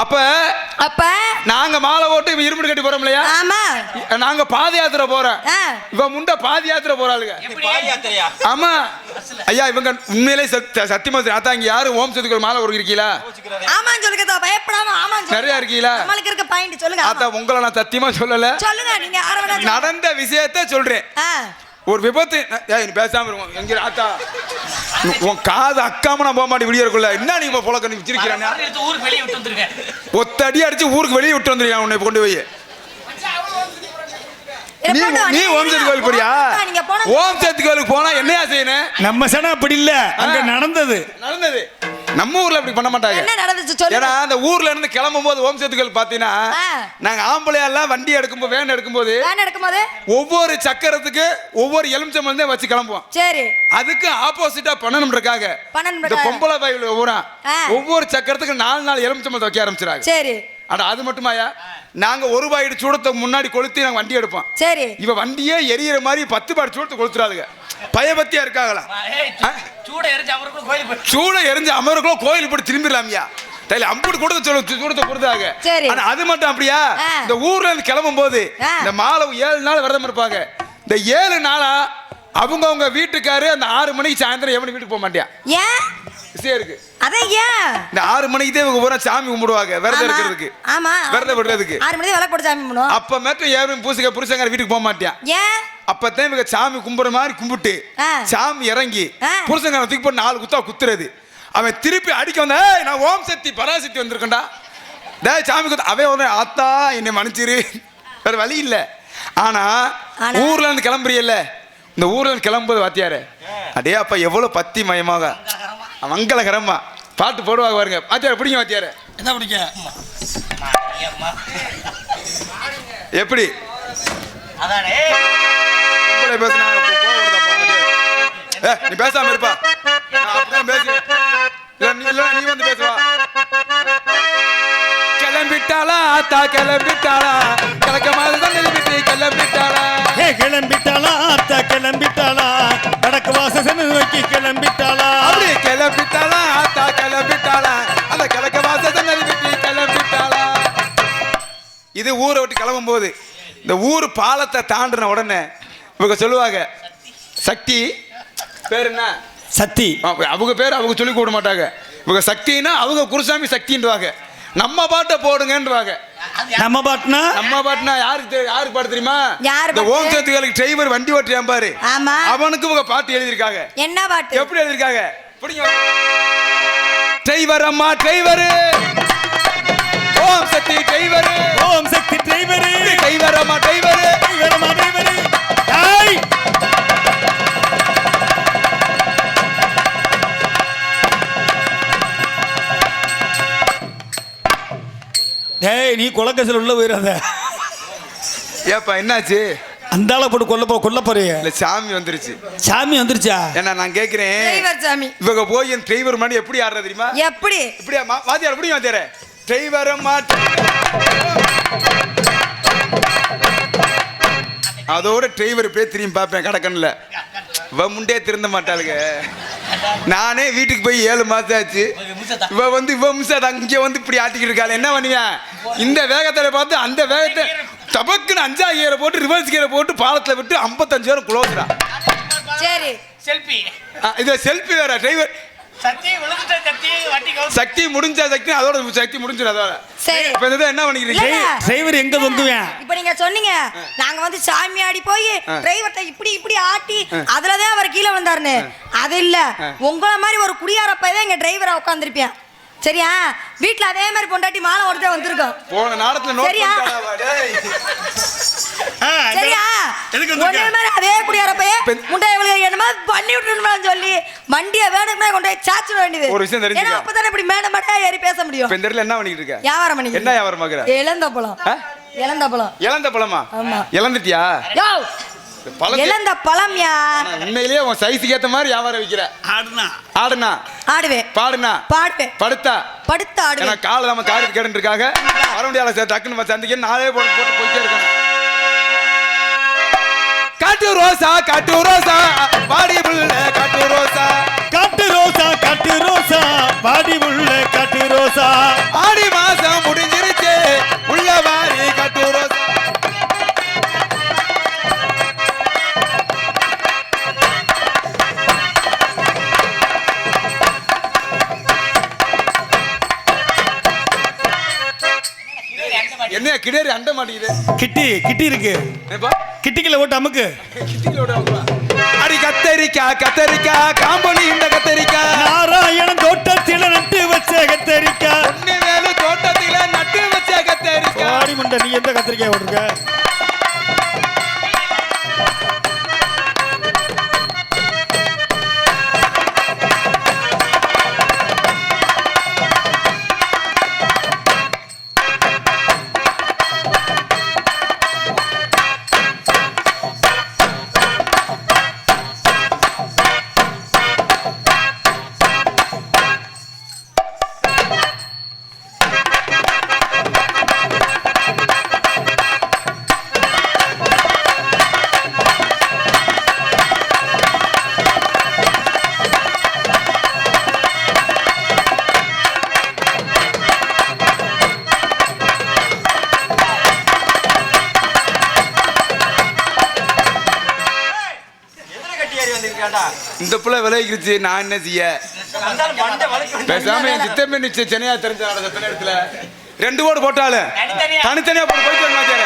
அப்ப நாங்க மாலை ஓட்டு இருமுடி கட்டி போறோம் இல்லையா? ஆமா. நாங்க பாத யாத்திரை போறோம். இவ முண்ட பாத யாத்திரை போறாளுங்க. ஆமா ஐயா, இவங்க உண்மையிலே சத்தியமா அத்தாங்க யாரும் ஓம் சக்தி மாலை இருக்கீங்களா? ஆமான்னு சொல்லுங்க, பயப்படாம ஆமா நிறைய இருக்கீங்களா? நம்மளுக்கு இருக்க பாயிண்ட் சொல்லுங்க. அத்தா உங்களை நான் சத்தியமா சொல்லல. சொல்லுங்க, நீங்க நடந்த விஷயத்தை சொல்றேன். ஒரு விபத்து பேசாம இருக்கும். எங்க ஆத்தா உன் காது அக்காம நான் போக மாட்டேன் விடியறக்குள்ள. என்ன நீ புழக்க நீ வச்சிருக்கிறேன்? ஒத்தடி அடிச்சு ஊருக்கு வெளியே விட்டு வந்துருக்கேன் உன்னை கொண்டு போய். நீ ஓம் சக்தி கோயிலுக்கு போறியா? ஓம் சக்தி கோயிலுக்கு போனா என்னையா செய்யணும்? நம்ம சனா அப்படி இல்ல, அங்க நடந்தது. நம்ம ஊர்ல அப்படி பண்ண மாட்டாங்க. என்ன நடந்துச்சு சொல்லுங்க. ஏன்னா அந்த ஊர்ல இருந்து கிளம்பும் போது ஓம் சக்தி கோயில் பாத்தீங்கன்னா நாங்க ஆம்பளையா எல்லாம் வண்டி எடுக்கும்போது வேன் எடுக்கும்போது ஒவ்வொரு சக்கரத்துக்கு ஒவ்வொரு எலுமிச்சம்பழம் தான் வச்சு கிளம்புவோம். சரி. அதுக்கு ஆப்போசிட்டா பண்ணணும்ன்றக்காக இந்த பொம்பளை பையில ஒவ்வொரு சக்கரத்துக்கு 4 எலுமிச்சம்பழம் வைக்க ஆரம்பிச்சிடாங்க. சரி. ஆனா அது மட்டுமாயா, நாங்க 1 பாயிடு சூடத்துக்கு முன்னாடி கொளுத்தி நாங்க வண்டி எடுப்போம். சரி. இவ வண்டியே எரியற மாதிரி 10 பாயிடு சூடத்தை கொளுத்துறாளுங்க. பயபக்தியா இருக்காங்களா? சூட எரிஞ்சு அமருக்குள்ள கோயில் போட்டு திரும்பிடலாமியா? அம்புட்டு கூட சூடத்தை பொறுத்தாங்க. ஆனா அது மட்டும் அப்படியா? இந்த ஊர்ல இருந்து கிளம்பும் போது இந்த மாலை 7 நாள் விரதம் இருப்பாங்க. இந்த 7 நாளா அவங்க வீட்டுக்காரு அந்த 6 மணிக்கு சாயந்தரம் எவனு வீட்டுக்கு போக மாட்டியா? ஏன் விஷயம் இருக்கு. இந்த 6 மணிக்கு தான் இவங்க பூரா சாமி கும்பிடுவாங்க விரதம் இருக்கிறதுக்கு. ஆமா, விரதம் விடுறதுக்கு 6 மணிக்கு விளக்கு போட்டு சாமி கும்பிடுவோம். அப்ப மட்டும் யாரும் பூசிக்க புருஷங்க வீட்டுக்கு போக மாட்டியா? ஏன்? அப்பதான் இவங்க சாமி கும்பிடுற மாதிரி கும்பிட்டு சாமி இறங்கி புருஷங்க தூக்கி போட்டு 4 குத்தா குத்துறது. அவன் திருப்பி அடிக்க வந்த நான் ஓம் சக்தி பராசக்தி வந்திருக்கேன்டா டே சாமி குத்த அவன் ஆத்தா என்னை மன்னிச்சிரு, வேற வழி இல்ல. ஆனா ஊர்ல இருந்து கிளம்புறியல்ல, இந்த ஊர்ல இருந்து கிளம்பும்போது வாத்தியாரு அடே அப்ப எவ்வளவு பத்தி மயமாக மங்களகரமா பாட்டு போடுவாங்க பாருங்க. வாத்தியார் பிடிங்க வாத்தியாரு. என்ன பிடிக்க? எப்படி நீ பேசாம இருப்பா, நீ வந்து பேசுவா. கிளம்பிட்டாளா ஆத்தா கிளம்பிட்டாளா, கலக்கமாக விட்டு கிளம்பிட்டாளா. கிளம்பிட்டாளா ஆத்தா கிளம்பிட்டாளா, வடக்கு வாசல் நோக்கி கிளம்பிட்டாளா. அப்படி கிளம்பிட்டாளா ஆத்தா கிளம்பிட்டாளா, அந்த கிழக்க வாசல் விட்டு கிளம்பிட்டாளா. இது ஊரை விட்டு கிளம்பும் போது இந்த ஊர் பாலத்தை தாண்டின உடனே இவங்க சொல்லுவாங்க சக்தி பேர் என்ன? சக்தி. அவங்க பேர் அவங்க சொல்லி கூட மாட்டாங்க. இவங்க சக்தின்னா அவங்க குருசாமி சக்தின்றாங்க. நம்ம பாட்டை போடுங்கன்றாங்க. நம்ம பாட்டுனா நம்ம பாட்டுனா யாருக்கு பாட்டு தெரியுமா? யாரு இந்த பாட்டு? ஓம் சத்துகளுக்கு டிரைவர் வண்டி ஓட்டுறான் பாரு, ஆமா. அவனுக்கு உங்க பாட்டு எழுதிருக்காங்க. என்ன பாட்டு? எப்படி எழுதிருக்காங்க? பிடிங்க. டிரைவர் அம்மா டிரைவர், ஓம் சக்தி டிரைவர், ஓம் சக்தி டிரைவர், டிரைவர் அம்மா டிரைவர், டிரைவர் அம்மா டிரைவர். டேய் டேய் நீ கொலக்கசல் உள்ள போயிடாத. ஏப்பா என்னாச்சு? அந்த ஆளை போட்டு கொல்ல போறிய? இல்ல சாமி வந்துருச்சு. சாமி வந்துருச்சா? ஏன்னா நான் கேக்குறேன், டிரைவர் சாமி இவங்க போய் என் டிரைவர் மாதிரி எப்படி ஆடுறது தெரியுமா? எப்படி? இப்படியா வாத்தியார்? எப்படி வாத்தியார? டிரைவர் அம்மா அதோட டிரைவர் இப்படியே திரும்பி பார்ப்பேன் கடக்கண்ணில். இவ முண்டே திருந்த மாட்டாளுங்க. நானே வீட்டுக்கு போய் 7 மாசம் ஆச்சு. இவ மிஸ்ஸா இங்க வந்து இப்படி ஆட்டிக்கிட்டு இருக்காள். என்ன பண்ணுவேன்? இந்த வேகத்தில் பார்த்து அந்த வேகத்தை டபக்குன்னு 5ஆம் கியரை போட்டு ரிவர்ஸ் கியரை போட்டு பாலத்தில் விட்டு 55 குளோஸ்டா. சரி செல்ஃபி. இது செல்ஃபி வேற. டிரைவர் சக்தி முடிஞ்சா சக்தி அதோட சக்தி முடிஞ்சிடும் அதோட. சரி இப்ப என்ன பண்ணிக்கிறீங்க? டிரைவர் எங்க தொங்குவேன்? இப்ப நீங்க சொன்னீங்க நாங்க வந்து சாமி ஆடி போய் டிரைவர்ட்ட இப்படி ஆட்டி அதுலதான் அவர் கீழே வந்தாருன்னு. அது இல்ல, உங்கள மாதிரி ஒரு குடியார பையன் எங்க டிரைவரா உட்கார்ந்திருப்பேன். சரியா? வீட்ல அதே மாதிரி பொண்டாட்டி மாலை ஓடுதே வந்திருக்கோம். போன நாடத்துல நோட் சரியா? சரியா? எதுக்கு ஒரே மாதிரி அதே குடியார பையன் முண்டை இவளுக்கு என்னமா பண்ணி விட்டுருன்னு சொல்லி வண்டியை வேணுமே கொண்டு போய் சாச்சிட வேண்டியது. ஒரு விஷயம் தெரிஞ்சுக்க. ஏன்னா அப்பதானே இப்படி மேடா ஏறி பேச முடியும். இப்ப இந்த இடத்துல என்ன பண்ணிட்டு இருக்க? வியாபாரம் பண்ணி. என்ன வியாபாரம் பாக்குற? இழந்த பழம். இழந்த பழம். இழந்த பழமா? ஆமா. இழந்துட்டியா? யோ இழந்த பழம்யா. உண்மையிலேயே உன் சைஸுக்கு ஏத்த மாதிரி வியாபாரம் வைக்கிற. ஆடுனா ஆடுவேன், பாடுனா பாடுவேன், படுத்தா ஆடுவேன். ஏன்னா கால நம்ம காரியத்து கேட்டு இருக்காங்க. வர முடியாத சார் டக்குன்னு சந்திக்க நாளே போட்டு போயிட்டே இருக்கேன். காட்டு ரோசா வாடி புள்ள காட்டு ரோசா, காட்டு ரோசா வாடி புள்ள காட்டு ரோசா. ஆடி மாசம் முடிஞ்சிருச்சு உள்ள வாரி காட்டு ரோசா. என்ன கிடேரி அண்ட மாட்டேங்குது? கிட்டி இருக்கு. கிட்டிக்குள்ள ஓட்டு அமுக்கு. அடி கத்தரிக்கா காம்பனி இந்த கத்தரிக்கா. நாராயணன் தோட்டத்தில நட்டு வச்ச கத்தரிக்கா. வேலு தோட்டத்தில நட்டு வச்ச கத்தரிக்கா. ஆடி முண்டை நீ எந்த கத்திரிக்காய் ஓட்டுருக்க? இந்த புள்ள விளைவிக்கிச்சு. நான் என்ன செய்ய? பேசாம என் சித்தமே நிச்சய சென்னையா தெரிஞ்ச இடத்துல 2 ஓடு போட்டாலும் தனித்தனியா போயிட்டு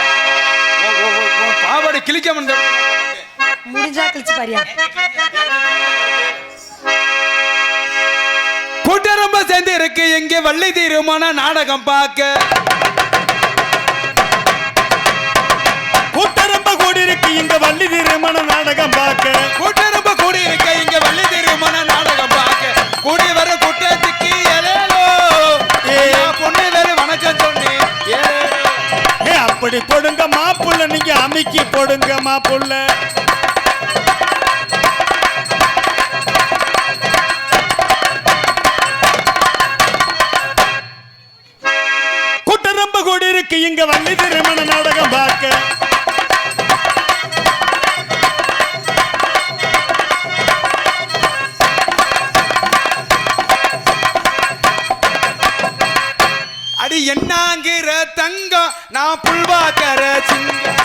பாவாடை கிழிக்க முடிஞ்சா கிழிச்சு பாரியா. கூட்டம் ரொம்ப சேர்ந்து இருக்கு எங்க வள்ளி தீருமான நாடகம் பார்க்க. கூட்டம் ரொம்ப கூடி இருக்கு இங்க வள்ளி தீருமான நாடகம் பார்க்க. கூட்டம் ரொம்ப கூடி இருக்கு இங்க வள்ளி தீருமான நாடகம் பார்க்க. கூடி வர கூட்டத்துக்கு ஏலேலோ பொண்ணு வேறு வணக்கம் சொன்னி. அப்படி போடுங்க மாப்புள்ள, நீங்க அமைக்கி போடுங்க மாப்புள்ள. கூட்டம் ரொம்ப கூடி இருக்கு இங்க வள்ளி தீருமான நாடகம் பார்க்க. அடி என்னாங்கிற தங்கம் நான் புல்வாக்கற சிங்கம்.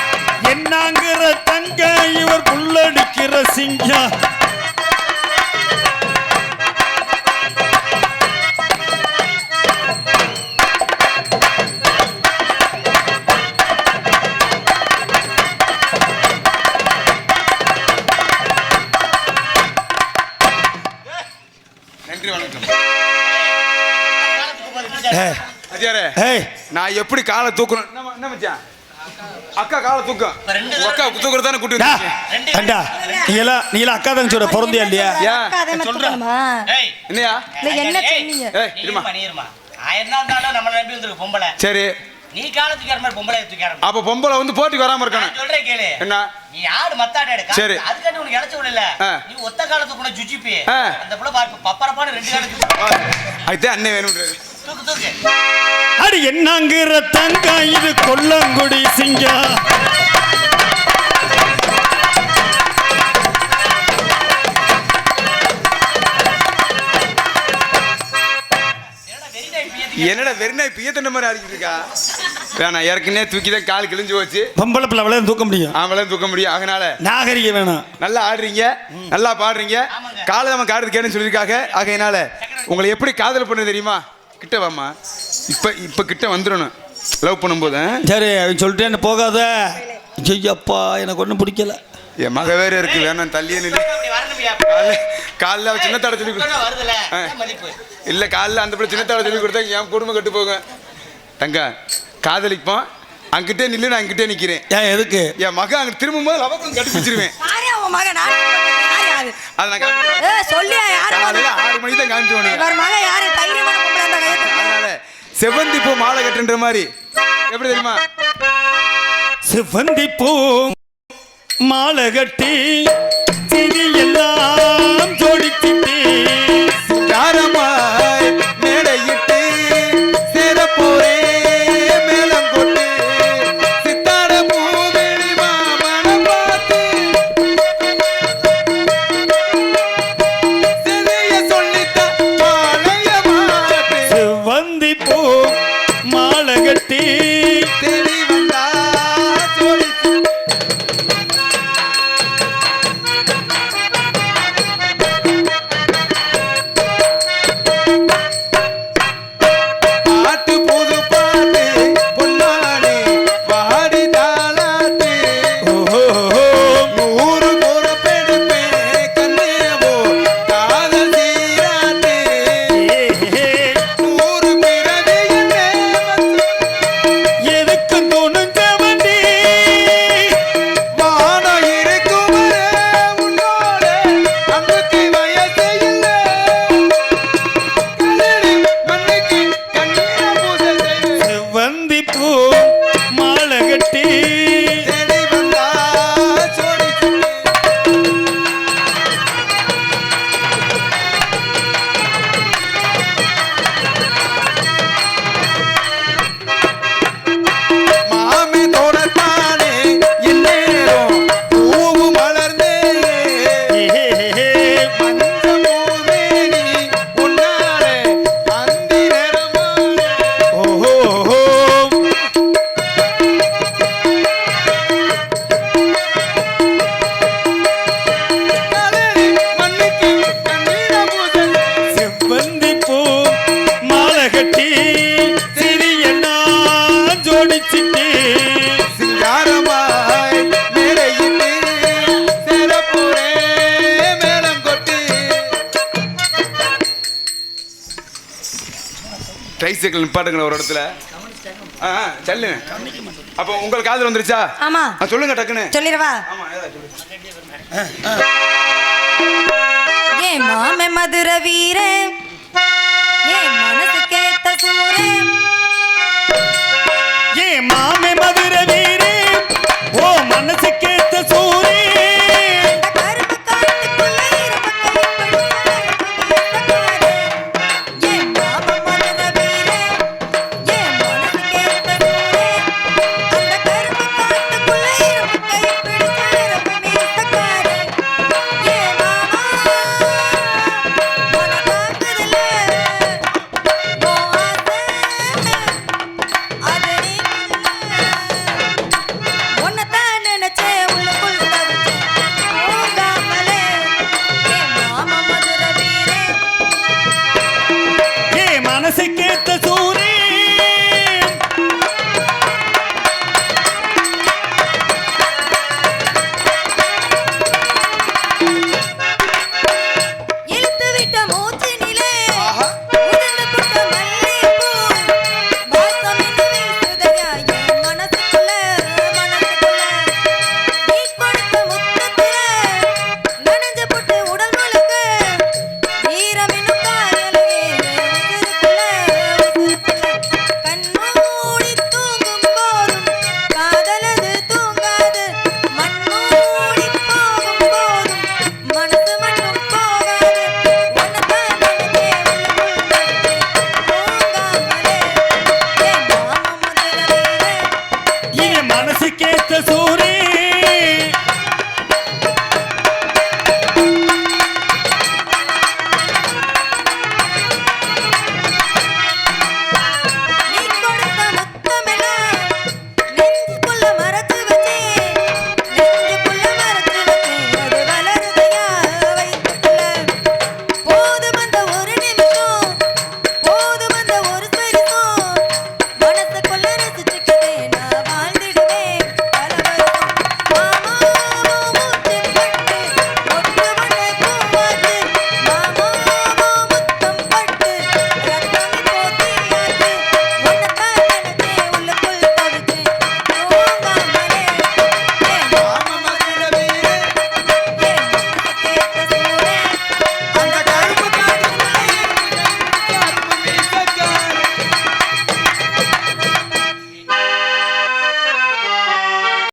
என்னாங்கிற தங்க இவர் புல்லடிக்கிற சிங்கம். ஏய், அத்தியாரே ஏய், நான் எப்படி காலை தூக்கணும் என்ன மச்சான் அக்கா காலை தூக்கம் இப்ப ரெண்டு உங்க அக்கா தூக்குறது தானே கூட்டி டா, வந்திருக்கீங்க. ஏண்டா, நீங்களாம் அக்கா தங்கச்சியோட பிறந்தியா இல்லையா? ஏன்? அக்கா அதே மாதிரி சொல்றேன். தூக்கணுமா? ஏய், என்னையா இல்ல, என்ன ஏய், சொன்னீங்க? ஏய் இருமா நீருமா ஆயிரம் தான் இருந்தாலும் நம்ம நம்பி வந்துருக்கு பொம்பளை. சரி நீ காலை தூக்கிற மாதிரி பொம்பளை தூக்கிற மாதிரி. அப்ப பொம்பளை வந்து போட்டிக்கு வராம இருக்கானே நான் சொல்றேன் கேளு. என்ன நீ ஆடு மத்தாடு சரி. அதுக்காண்டி உனக்கு இழைச்ச விடல. ஆ. நீ ஒத்த காலத்துக்கு கூட ஜுஜிப்பி. ஆ. அந்த புள்ள பாரு பப்பரப்பான ரெண்டு காலத்துக்கு அதுதான் அண்ணன் வேணும்ன்றது தூக்கு தூக்கு. அடி என்னங்கிற தங்கம் இது கொல்லங்குடி சிங்கம். என்னடா வெறுநாய் பிய தண்ட மாதிரி அடிக்கிட்டு இருக்கா வேணாம் ஏற்கனவே தூக்கி தான் கால் கிழிஞ்சு போச்சு பொம்பளை பிள்ளை விளையாட தூக்க முடியும். ஆம்பளை தூக்க முடியும் அதனால நாகரிகம் வேணும். நல்லா ஆடுறீங்க நல்லா பாடுறீங்க காலை நம்ம காடுறது கேன்னு சொல்லியிருக்காங்க ஆகையினால உங்களை எப்படி காதல் பண்ண தெரியுமா கிட்ட வாமா இப்ப கிட்ட வந்துடணும் லவ் பண்ணும்போது சரி அவன் சொல்லிட்டு என்ன போகாத. ஐயப்பா எனக்கு ஒன்றும் பிடிக்கல. என் மக வேற இருக்கு வேணாம் தள்ளியே நில்லு அப்படி வரணும்யா. காலைல சின்ன தடை சொல்லி இப்பதானே வருதுல ஆ. அதான் மதிப்பு. இல்ல காலைல அந்த பிள்ளை சின்ன தடை சொல்லி கொடுத்தா என் குடும்பம் கட்டு போங்க தங்க காதலிப்போம் அங்கிட்டே நில்லு நான் அங்கிட்டே நிக்கிறேன் ஏன் எதுக்கு? என் மக அங்க திரும்பும் போது லவக்கம் கட்டி பிடிச்சிருவேன் யாரையா உன் மகன்? நான் யாரு யாரு? அதை நான் காமிக்கிறேன். சொல்லியா யாரு மகன்? காலையில 6 மணிக்கு தான் காமிச்சு இவர் மகன் யாரு? தைரியமான பொம்பளை அந்த கையெழுத்து. அதனால செவ்வந்தி பூ மாலை கட்டுன்ற மாதிரி எப்படி தெரியுமா சிவந்தி பூ மாலை கட்டி சிறி எல்லாம் ஜோடிச்சிட்டு யாரமாய் மேடையிட்டு சேரப்போரே மேளம் கொட்டு சித்தாட பூவெளி மாமனம் பார்த்து சிலைய சொல்லித்தான் மாலைய மாட்டு சிவந்தி பூ மாலை கட்டி தேடி வந்தா ஜோடிச்சு பாட்டு புது பாட்டு பொன்னாடி வாடி தாளாட்டு ஓஹோ, 100 பொறுப்பெடுப்பே கண்ணேவோ காதல் சீராட்டு ஏ, 100 பிறவி என்னே எதுக்கு துணுங்க வண்டி வானம் இருக்கும் வரை உன்னோட அங்குக்கு வயசு இல்லை கல்லடி மண்ணுக்கு கண்ணீர பூசை செய்து சிவந்தி பூ மாலை கட்டி தேடி வந்தா சோடிச்சு மாமி தோடத்தானே இந்நேரம் பூவு மலர்ந்தே மஞ்ச பூமேனி உன்னாலே அந்தி நேரமானே ஓஹோ, கல்லடி மண்ணுக்கு கண்ணீர பூசை செவ்வந்தி பூ மாலை கட்டி சிறி எல்லாம் ஜோடிச்சிட்டு சிங்காரமாய் மேடையிட்டு சேரப்போரே மேளம் கொட்டி ட்ரைசைக்கிள் நிப்பாட்டுங்க ஒரு இடத்துல சொல்லுங்க அப்போ உங்களுக்கு காதல் வந்துருச்சா ஆமா சொல்லுங்க டக்குன்னு சொல்லிடவா? ஆமா ஏதாவது சொல்லு. ஏ மாமே மதுர வீரே, ஏ மனசுக்கேத்த சூரே,